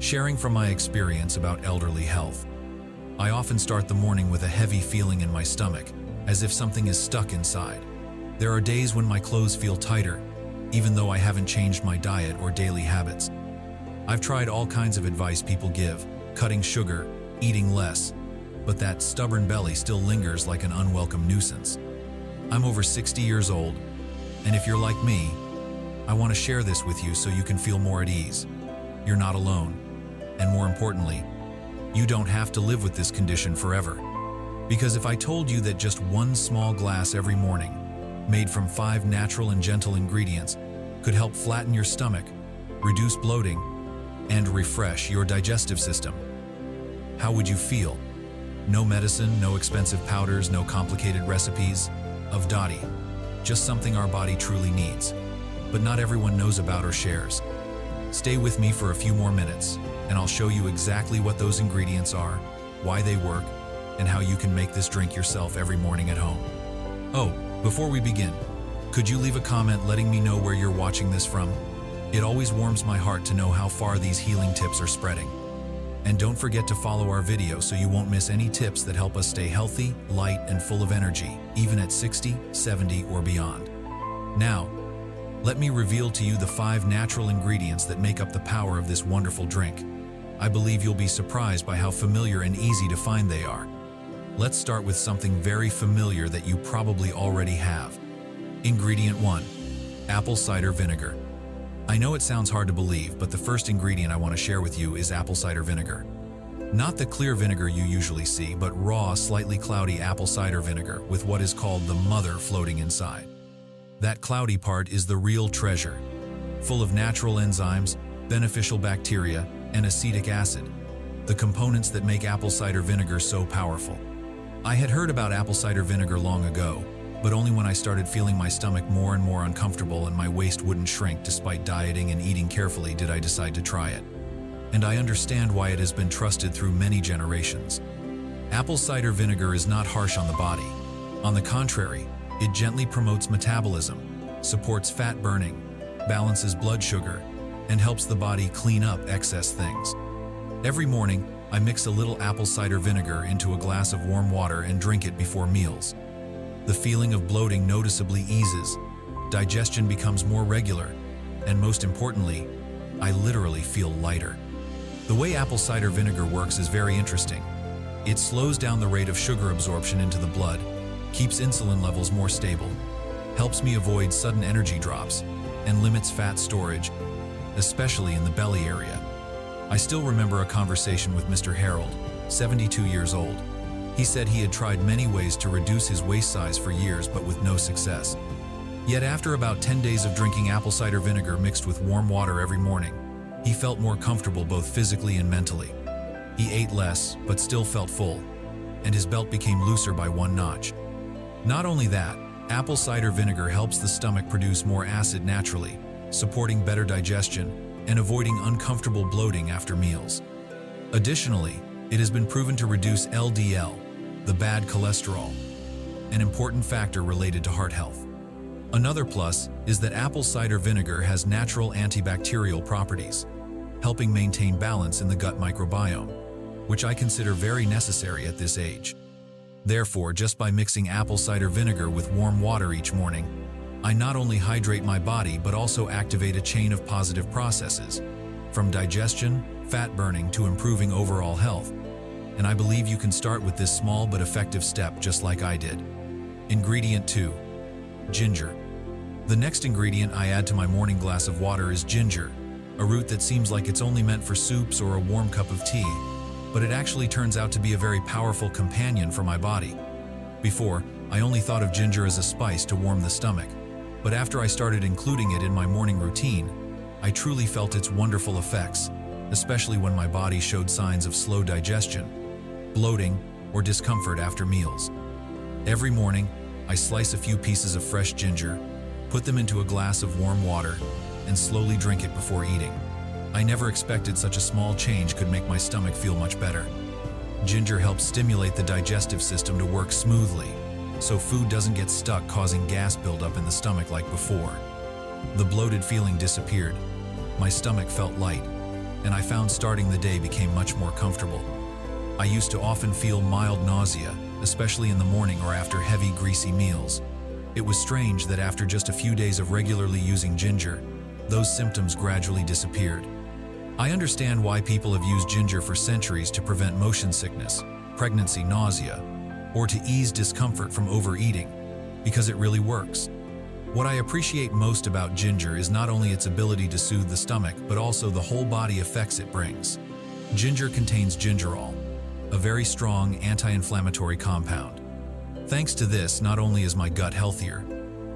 sharing from my experience about elderly health. I often start the morning with a heavy feeling in my stomach, as if something is stuck inside. There are days when my clothes feel tighter, even though I haven't changed my diet or daily habits. I've tried all kinds of advice people give, cutting sugar, eating less, but that stubborn belly still lingers like an unwelcome nuisance. I'm over 60 years old, and if you're like me, I want to share this with you so you can feel more at ease. You're not alone, and more importantly, you don't have to live with this condition forever. Because if I told you that just one small glass every morning, made from 5 natural and gentle ingredients, could help flatten your stomach, reduce bloating, and refresh your digestive system, how would you feel? No medicine, no expensive powders, no complicated recipes of Dottie, just something our body truly needs, but not everyone knows about or shares. Stay with me for a few more minutes, and I'll show you exactly what those ingredients are, why they work, and how you can make this drink yourself every morning at home. Oh, before we begin, could you leave a comment letting me know where you're watching this from? It always warms my heart to know how far these healing tips are spreading. And don't forget to follow our video so you won't miss any tips that help us stay healthy, light, and full of energy, even at 60, 70, or beyond. Now, let me reveal to you the 5 natural ingredients that make up the power of this wonderful drink. I believe you'll be surprised by how familiar and easy to find they are. Let's start with something very familiar that you probably already have. Ingredient 1, apple cider vinegar. I know it sounds hard to believe, but the first ingredient I want to share with you is apple cider vinegar. Not the clear vinegar you usually see, but raw, slightly cloudy apple cider vinegar with what is called the mother floating inside. That cloudy part is the real treasure, full of natural enzymes, beneficial bacteria, and acetic acid, the components that make apple cider vinegar so powerful. I had heard about apple cider vinegar long ago, but only when I started feeling my stomach more and more uncomfortable and my waist wouldn't shrink despite dieting and eating carefully did I decide to try it. And I understand why it has been trusted through many generations. Apple cider vinegar is not harsh on the body. On the contrary, it gently promotes metabolism, supports fat burning, balances blood sugar, and helps the body clean up excess things. Every morning, I mix a little apple cider vinegar into a glass of warm water and drink it before meals. The feeling of bloating noticeably eases, digestion becomes more regular, and most importantly, I literally feel lighter. The way apple cider vinegar works is very interesting. It slows down the rate of sugar absorption into the blood, keeps insulin levels more stable, helps me avoid sudden energy drops, and limits fat storage, especially in the belly area. I still remember a conversation with Mr. Harold, 72 years old. He said he had tried many ways to reduce his waist size for years, but with no success. Yet after about 10 days of drinking apple cider vinegar mixed with warm water every morning, he felt more comfortable both physically and mentally. He ate less, but still felt full, and his belt became looser by 1 notch. Not only that, apple cider vinegar helps the stomach produce more acid naturally, supporting better digestion and avoiding uncomfortable bloating after meals. Additionally, it has been proven to reduce LDL, the bad cholesterol, an important factor related to heart health. Another plus is that apple cider vinegar has natural antibacterial properties, helping maintain balance in the gut microbiome, which I consider very necessary at this age. Therefore, just by mixing apple cider vinegar with warm water each morning, I not only hydrate my body but also activate a chain of positive processes, from digestion, fat burning to improving overall health. And I believe you can start with this small but effective step just like I did. Ingredient 2, ginger. The next ingredient I add to my morning glass of water is ginger, a root that seems like it's only meant for soups or a warm cup of tea, but it actually turns out to be a very powerful companion for my body. Before, I only thought of ginger as a spice to warm the stomach, but after I started including it in my morning routine, I truly felt its wonderful effects, especially when my body showed signs of slow digestion, bloating, or discomfort after meals. Every morning, I slice a few pieces of fresh ginger, put them into a glass of warm water, and slowly drink it before eating. I never expected such a small change could make my stomach feel much better. Ginger helps stimulate the digestive system to work smoothly, so food doesn't get stuck causing gas buildup in the stomach like before. The bloated feeling disappeared, my stomach felt light, and I found starting the day became much more comfortable. I used to often feel mild nausea, especially in the morning or after heavy, greasy meals. It was strange that after just a few days of regularly using ginger, those symptoms gradually disappeared. I understand why people have used ginger for centuries to prevent motion sickness, pregnancy nausea, or to ease discomfort from overeating, because it really works. What I appreciate most about ginger is not only its ability to soothe the stomach, but also the whole body effects it brings. Ginger contains gingerol, a very strong anti-inflammatory compound. Thanks to this, not only is my gut healthier,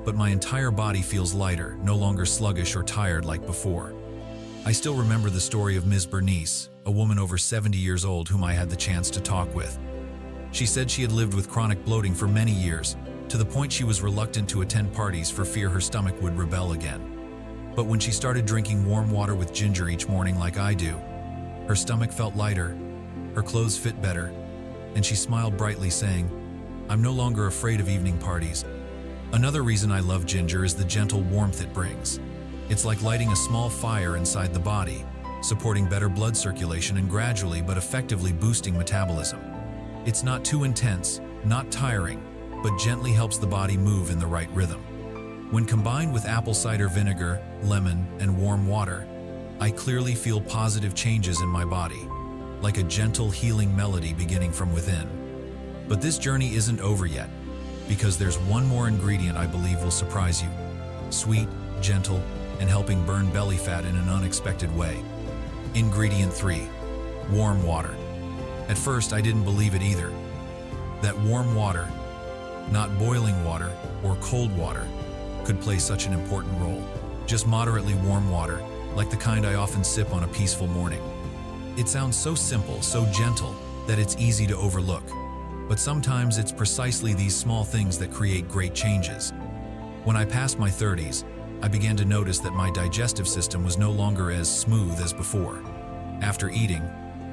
but my entire body feels lighter, no longer sluggish or tired like before. I still remember the story of Ms. Bernice, a woman over 70 years old whom I had the chance to talk with. She said she had lived with chronic bloating for many years, to the point she was reluctant to attend parties for fear her stomach would rebel again. But when she started drinking warm water with ginger each morning like I do, her stomach felt lighter, her clothes fit better, and she smiled brightly saying, "I'm no longer afraid of evening parties." Another reason I love ginger is the gentle warmth it brings. It's like lighting a small fire inside the body, supporting better blood circulation and gradually but effectively boosting metabolism. It's not too intense, not tiring, but gently helps the body move in the right rhythm. When combined with apple cider vinegar, lemon, and warm water, I clearly feel positive changes in my body, like a gentle healing melody beginning from within. But this journey isn't over yet, because there's one more ingredient I believe will surprise you. Sweet, gentle, and helping burn belly fat in an unexpected way. Ingredient 3. Warm water. At first, I didn't believe it either. That warm water, not boiling water or cold water, could play such an important role. Just moderately warm water, like the kind I often sip on a peaceful morning. It sounds so simple, so gentle, that it's easy to overlook. But sometimes it's precisely these small things that create great changes. When I passed my 30s, I began to notice that my digestive system was no longer as smooth as before. After eating,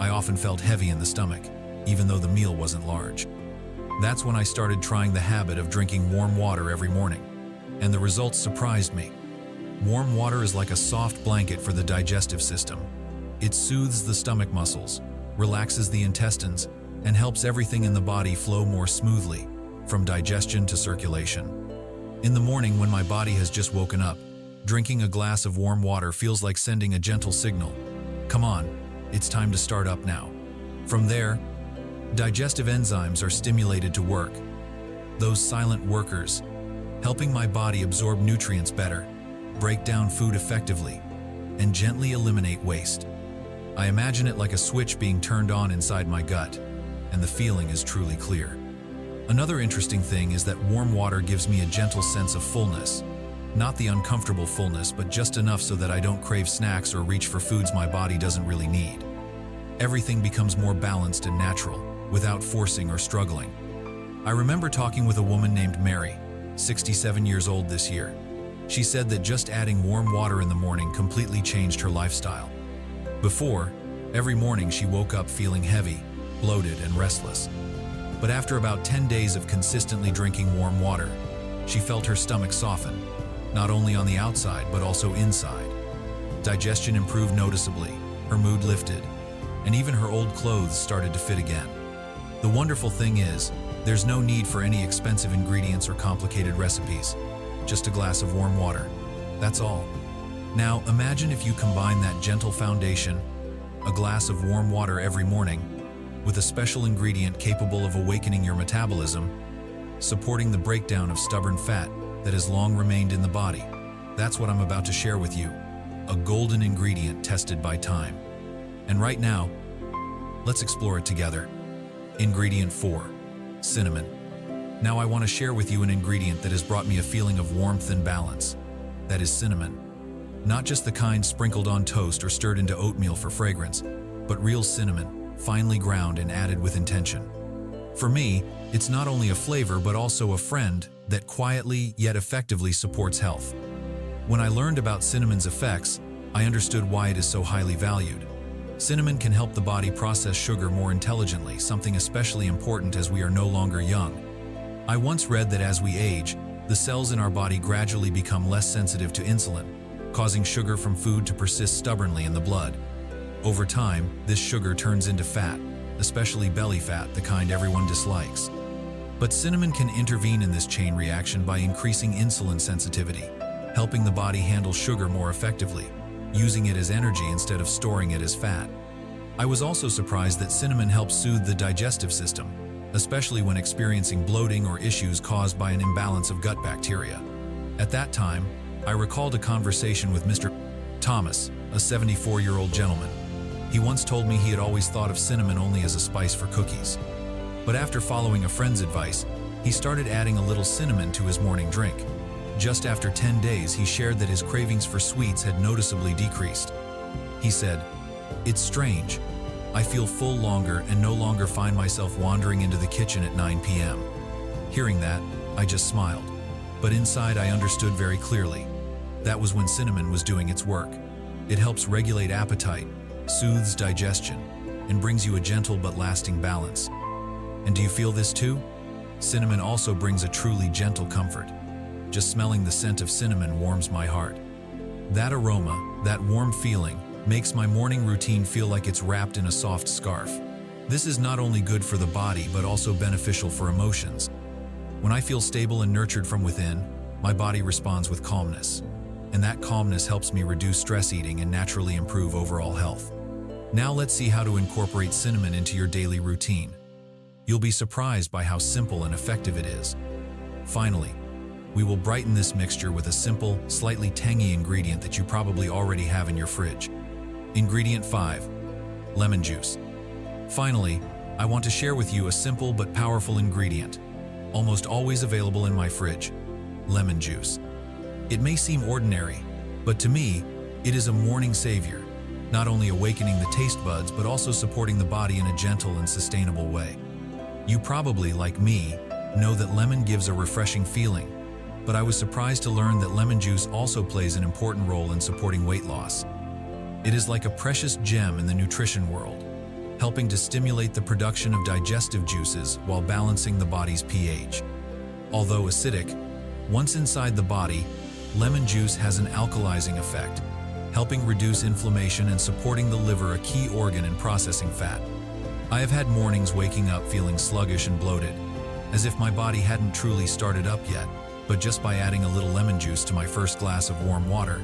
I often felt heavy in the stomach, even though the meal wasn't large. That's when I started trying the habit of drinking warm water every morning, and the results surprised me. Warm water is like a soft blanket for the digestive system. It soothes the stomach muscles, relaxes the intestines, and helps everything in the body flow more smoothly, from digestion to circulation. In the morning when my body has just woken up, drinking a glass of warm water feels like sending a gentle signal. Come on, it's time to start up now. From there, digestive enzymes are stimulated to work, those silent workers, helping my body absorb nutrients better, break down food effectively, and gently eliminate waste. I imagine it like a switch being turned on inside my gut, and the feeling is truly clear. Another interesting thing is that warm water gives me a gentle sense of fullness. Not the uncomfortable fullness, but just enough so that I don't crave snacks or reach for foods my body doesn't really need. Everything becomes more balanced and natural, without forcing or struggling. I remember talking with a woman named Mary, 67 years old this year. She said that just adding warm water in the morning completely changed her lifestyle. Before, every morning she woke up feeling heavy, bloated, and restless. But after about 10 days of consistently drinking warm water, she felt her stomach soften, not only on the outside but also inside. Digestion improved noticeably, her mood lifted, and even her old clothes started to fit again. The wonderful thing is, there's no need for any expensive ingredients or complicated recipes. Just a glass of warm water. That's all. Now, imagine if you combine that gentle foundation, a glass of warm water every morning, with a special ingredient capable of awakening your metabolism, supporting the breakdown of stubborn fat that has long remained in the body. That's what I'm about to share with you, a golden ingredient tested by time. And right now, let's explore it together. Ingredient 4, cinnamon. Now I want to share with you an ingredient that has brought me a feeling of warmth and balance. That is cinnamon. Not just the kind sprinkled on toast or stirred into oatmeal for fragrance, but real cinnamon, finely ground and added with intention. For me, it's not only a flavor but also a friend that quietly yet effectively supports health. When I learned about cinnamon's effects, I understood why it is so highly valued. Cinnamon can help the body process sugar more intelligently, something especially important as we are no longer young. I once read that as we age, the cells in our body gradually become less sensitive to insulin, causing sugar from food to persist stubbornly in the blood. Over time, this sugar turns into fat, especially belly fat, the kind everyone dislikes. But cinnamon can intervene in this chain reaction by increasing insulin sensitivity, helping the body handle sugar more effectively, using it as energy instead of storing it as fat. I was also surprised that cinnamon helps soothe the digestive system, especially when experiencing bloating or issues caused by an imbalance of gut bacteria. At that time, I recalled a conversation with Mr. Thomas, a 74-year-old gentleman. He once told me he had always thought of cinnamon only as a spice for cookies. But after following a friend's advice, he started adding a little cinnamon to his morning drink. Just after 10 days, he shared that his cravings for sweets had noticeably decreased. He said, "It's strange. I feel full longer and no longer find myself wandering into the kitchen at 9 p.m. Hearing that, I just smiled. But inside I understood very clearly. That was when cinnamon was doing its work. It helps regulate appetite, soothes digestion, and brings you a gentle but lasting balance. And do you feel this too? Cinnamon also brings a truly gentle comfort. Just smelling the scent of cinnamon warms my heart. That aroma, that warm feeling, makes my morning routine feel like it's wrapped in a soft scarf. This is not only good for the body but also beneficial for emotions. When I feel stable and nurtured from within, my body responds with calmness. And that calmness helps me reduce stress eating and naturally improve overall health. Now let's see how to incorporate cinnamon into your daily routine. You'll be surprised by how simple and effective it is. Finally, we will brighten this mixture with a simple, slightly tangy ingredient that you probably already have in your fridge. Ingredient 5. Lemon juice. Finally, I want to share with you a simple but powerful ingredient, almost always available in my fridge: lemon juice. It may seem ordinary, but to me, it is a morning savior, not only awakening the taste buds but also supporting the body in a gentle and sustainable way. You probably, like me, know that lemon gives a refreshing feeling, but I was surprised to learn that lemon juice also plays an important role in supporting weight loss. It is like a precious gem in the nutrition world, helping to stimulate the production of digestive juices while balancing the body's pH. Although acidic, once inside the body, lemon juice has an alkalizing effect, helping reduce inflammation and supporting the liver, a key organ in processing fat. I have had mornings waking up feeling sluggish and bloated, as if my body hadn't truly started up yet, but just by adding a little lemon juice to my first glass of warm water,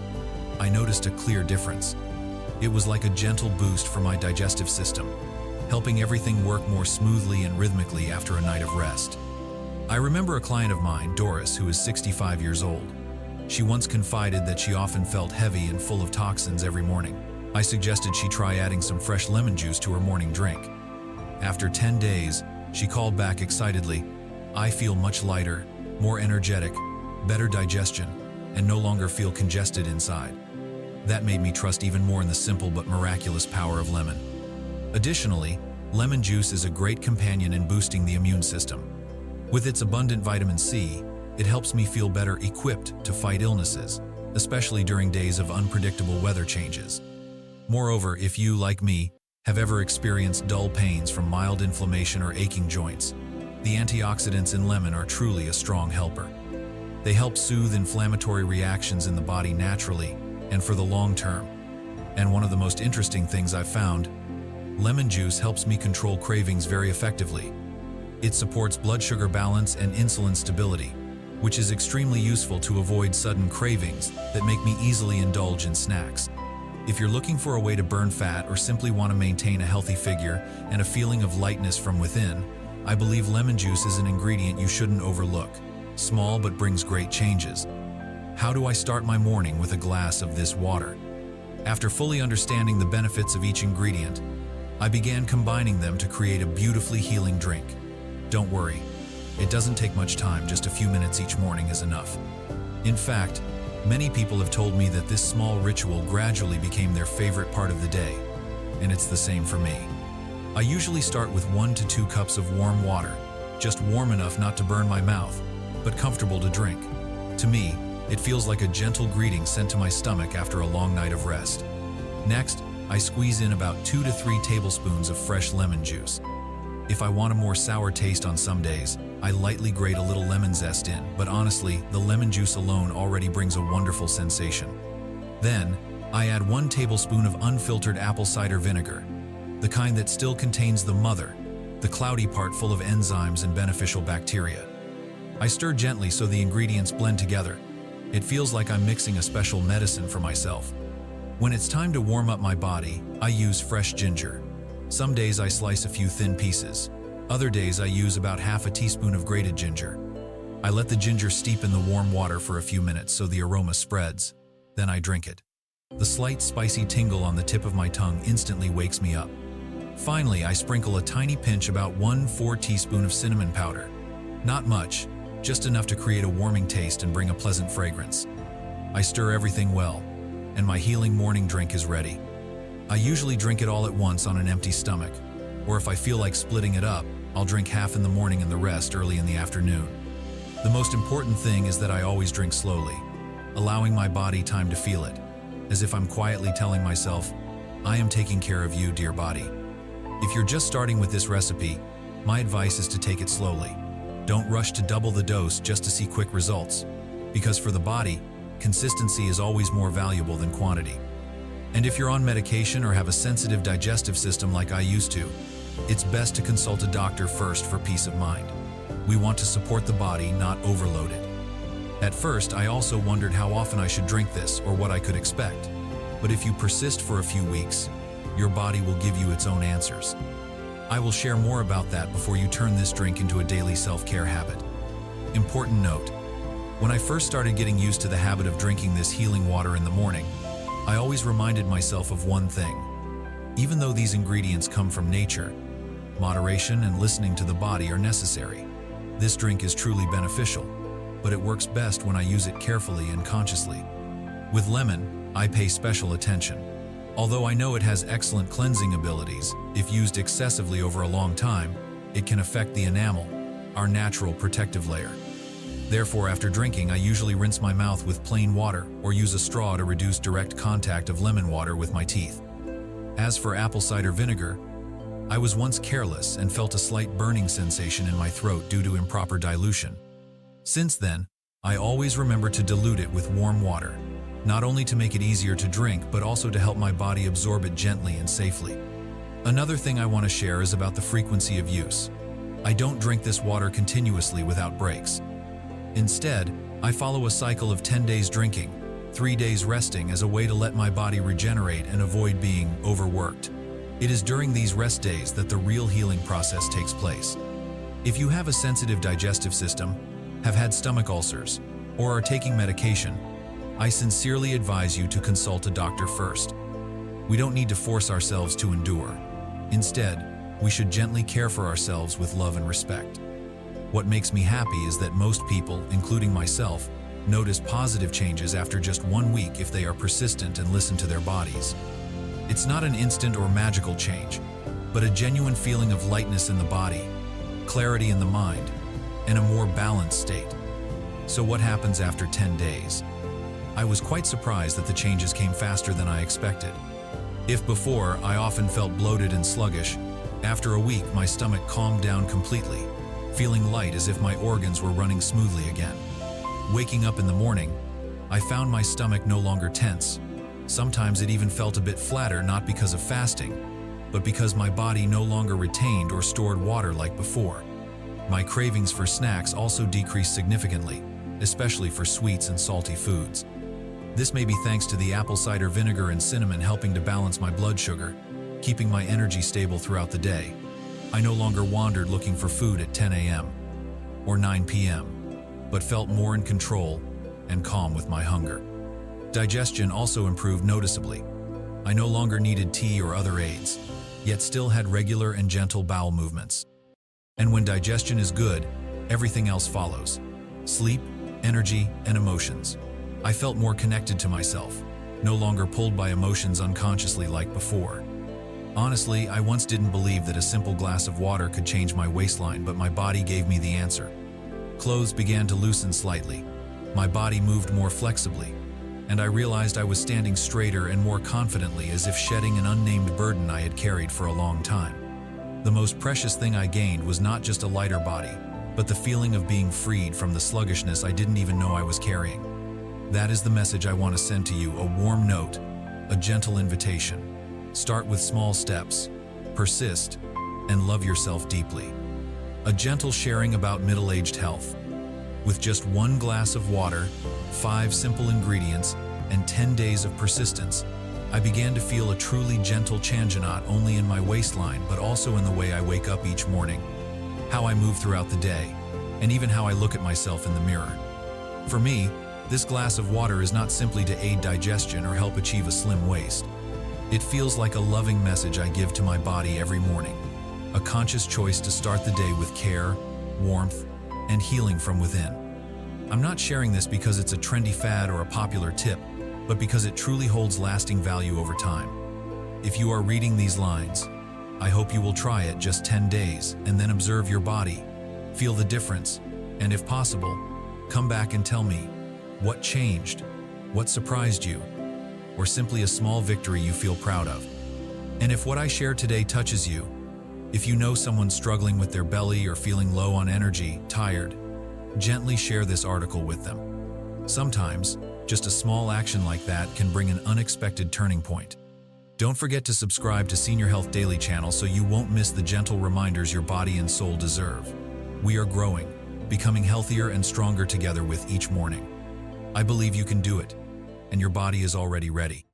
I noticed a clear difference. It was like a gentle boost for my digestive system, helping everything work more smoothly and rhythmically after a night of rest. I remember a client of mine, Doris, who is 65 years old. She once confided that she often felt heavy and full of toxins every morning. I suggested she try adding some fresh lemon juice to her morning drink. After 10 days, she called back excitedly, "I feel much lighter, more energetic, better digestion, and no longer feel congested inside." That made me trust even more in the simple but miraculous power of lemon. Additionally, lemon juice is a great companion in boosting the immune system. With its abundant vitamin C, it helps me feel better equipped to fight illnesses, especially during days of unpredictable weather changes. Moreover, if you, like me, have ever experienced dull pains from mild inflammation or aching joints, the antioxidants in lemon are truly a strong helper. They help soothe inflammatory reactions in the body naturally and for the long term. And one of the most interesting things I've found, lemon juice helps me control cravings very effectively. It supports blood sugar balance and insulin stability, which is extremely useful to avoid sudden cravings that make me easily indulge in snacks. If you're looking for a way to burn fat or simply want to maintain a healthy figure and a feeling of lightness from within, I believe lemon juice is an ingredient you shouldn't overlook. Small but brings great changes. How do I start my morning with a glass of this water? After fully understanding the benefits of each ingredient, I began combining them to create a beautifully healing drink. Don't worry, it doesn't take much time, just a few minutes each morning is enough. In fact, many people have told me that this small ritual gradually became their favorite part of the day, and it's the same for me. I usually start with 1 to 2 cups of warm water, just warm enough not to burn my mouth, but comfortable to drink. To me, it feels like a gentle greeting sent to my stomach after a long night of rest. Next, I squeeze in about 2 to 3 tablespoons of fresh lemon juice. If I want a more sour taste on some days, I lightly grate a little lemon zest in, but honestly, the lemon juice alone already brings a wonderful sensation. Then, I add 1 tablespoon of unfiltered apple cider vinegar, the kind that still contains the mother, the cloudy part full of enzymes and beneficial bacteria. I stir gently so the ingredients blend together. It feels like I'm mixing a special medicine for myself. When it's time to warm up my body, I use fresh ginger. Some days I slice a few thin pieces. Other days I use about half a teaspoon of grated ginger. I let the ginger steep in the warm water for a few minutes so the aroma spreads. Then I drink it. The slight spicy tingle on the tip of my tongue instantly wakes me up. Finally, I sprinkle a tiny pinch, about 1/4 teaspoon of cinnamon powder. Not much, just enough to create a warming taste and bring a pleasant fragrance. I stir everything well, and my healing morning drink is ready. I usually drink it all at once on an empty stomach, or if I feel like splitting it up, I'll drink half in the morning and the rest early in the afternoon. The most important thing is that I always drink slowly, allowing my body time to feel it, as if I'm quietly telling myself, I am taking care of you, dear body. If you're just starting with this recipe, my advice is to take it slowly. Don't rush to double the dose just to see quick results, because for the body, consistency is always more valuable than quantity. And if you're on medication or have a sensitive digestive system like I used to, it's best to consult a doctor first for peace of mind. We want to support the body, not overload it. At first, I also wondered how often I should drink this or what I could expect. But if you persist for a few weeks, your body will give you its own answers. I will share more about that before you turn this drink into a daily self-care habit. Important note: when I first started getting used to the habit of drinking this healing water in the morning, I always reminded myself of one thing. Even though these ingredients come from nature, moderation and listening to the body are necessary. This drink is truly beneficial, but it works best when I use it carefully and consciously. With lemon, I pay special attention. Although I know it has excellent cleansing abilities, if used excessively over a long time, it can affect the enamel, our natural protective layer. Therefore, after drinking, I usually rinse my mouth with plain water or use a straw to reduce direct contact of lemon water with my teeth. As for apple cider vinegar, I was once careless and felt a slight burning sensation in my throat due to improper dilution. Since then, I always remember to dilute it with warm water, not only to make it easier to drink, but also to help my body absorb it gently and safely. Another thing I want to share is about the frequency of use. I don't drink this water continuously without breaks. Instead, I follow a cycle of 10 days drinking, 3 days resting as a way to let my body regenerate and avoid being overworked. It is during these rest days that the real healing process takes place. If you have a sensitive digestive system, have had stomach ulcers, or are taking medication, I sincerely advise you to consult a doctor first. We don't need to force ourselves to endure. Instead, we should gently care for ourselves with love and respect. What makes me happy is that most people, including myself, notice positive changes after just 1 week if they are persistent and listen to their bodies. It's not an instant or magical change, but a genuine feeling of lightness in the body, clarity in the mind, and a more balanced state. So what happens after 10 days? I was quite surprised that the changes came faster than I expected. If before, I often felt bloated and sluggish, after a week my stomach calmed down completely, feeling light as if my organs were running smoothly again. Waking up in the morning, I found my stomach no longer tense. Sometimes it even felt a bit flatter, not because of fasting, but because my body no longer retained or stored water like before. My cravings for snacks also decreased significantly, especially for sweets and salty foods. This may be thanks to the apple cider vinegar and cinnamon helping to balance my blood sugar, keeping my energy stable throughout the day. I no longer wandered looking for food at 10 a.m. or 9 p.m., but felt more in control and calm with my hunger. Digestion also improved noticeably. I no longer needed tea or other aids, yet still had regular and gentle bowel movements. And when digestion is good, everything else follows: sleep, energy, and emotions. I felt more connected to myself, no longer pulled by emotions unconsciously like before. Honestly, I once didn't believe that a simple glass of water could change my waistline, but my body gave me the answer. Clothes began to loosen slightly. My body moved more flexibly, and I realized I was standing straighter and more confidently, as if shedding an unnamed burden I had carried for a long time. The most precious thing I gained was not just a lighter body, but the feeling of being freed from the sluggishness I didn't even know I was carrying. That is the message I want to send to you: a warm note, a gentle invitation. Start with small steps, persist, and love yourself deeply. A gentle sharing about middle-aged health. With just 1 glass of water, 5 simple ingredients, and 10 days of persistence, I began to feel a truly gentle change not only in my waistline but also in the way I wake up each morning, how I move throughout the day, and even how I look at myself in the mirror. For me, this glass of water is not simply to aid digestion or help achieve a slim waist. It feels like a loving message I give to my body every morning, a conscious choice to start the day with care, warmth, and healing from within. I'm not sharing this because it's a trendy fad or a popular tip, but because it truly holds lasting value over time. If you are reading these lines, I hope you will try it just 10 days and then observe your body, feel the difference, and if possible, come back and tell me what changed, what surprised you, or simply a small victory you feel proud of. And if what I share today touches you, if you know someone struggling with their belly or feeling low on energy, tired, gently share this article with them. Sometimes, just a small action like that can bring an unexpected turning point. Don't forget to subscribe to Senior Health Daily channel so you won't miss the gentle reminders your body and soul deserve. We are growing, becoming healthier and stronger together with each morning. I believe you can do it, and your body is already ready.